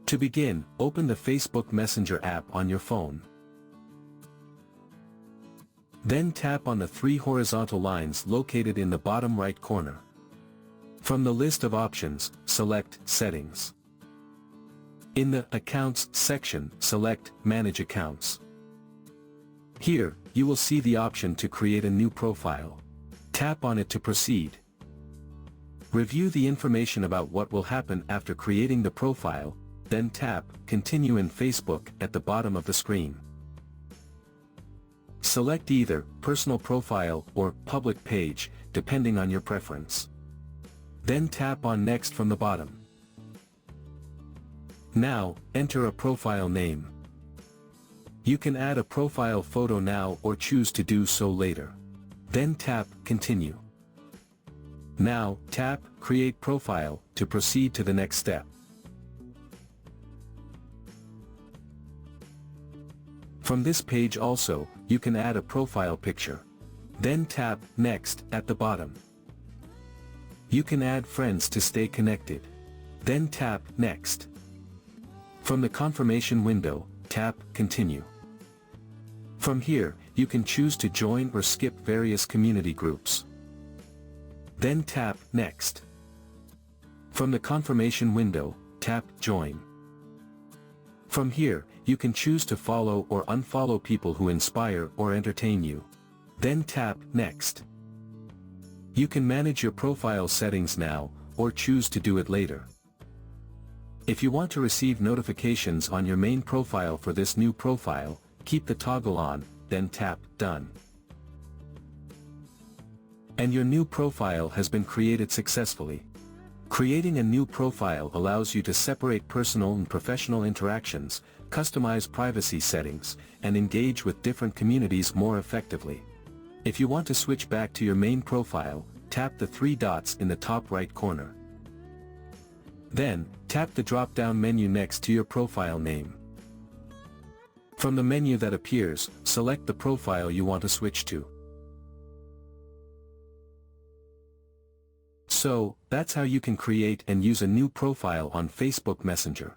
To begin, open the Facebook Messenger app on your phone. Then tap on the three horizontal lines located in the bottom right corner. From the list of options, select Settings. In the Accounts section, select Manage Accounts. Here, you will see the option to create a new profile. Tap on it to proceed. Review the information about what will happen after creating the profile, then tap Continue in Facebook at the bottom of the screen. Select either Personal Profile or Public Page, depending on your preference. Then tap on Next from the bottom. Now, enter a profile name. You can add a profile photo now or choose to do so later. Then tap Continue. Now, tap Create Profile to proceed to the next step. From this page also, you can add a profile picture. Then tap Next at the bottom. You can add friends to stay connected. Then tap Next. From the confirmation window, tap Continue. From here, you can choose to join or skip various community groups. Then tap Next. From the confirmation window, tap Join. From here, you can choose to follow or unfollow people who inspire or entertain you. Then tap Next. You can manage your profile settings now, or choose to do it later. If you want to receive notifications on your main profile for this new profile, keep the toggle on, then tap Done. And your new profile has been created successfully. Creating a new profile allows you to separate personal and professional interactions, customize privacy settings, and engage with different communities more effectively. If you want to switch back to your main profile, tap the three dots in the top right corner. Then, tap the drop-down menu next to your profile name. From the menu that appears, select the profile you want to switch to. So, that's how you can create and use a new profile on Facebook Messenger.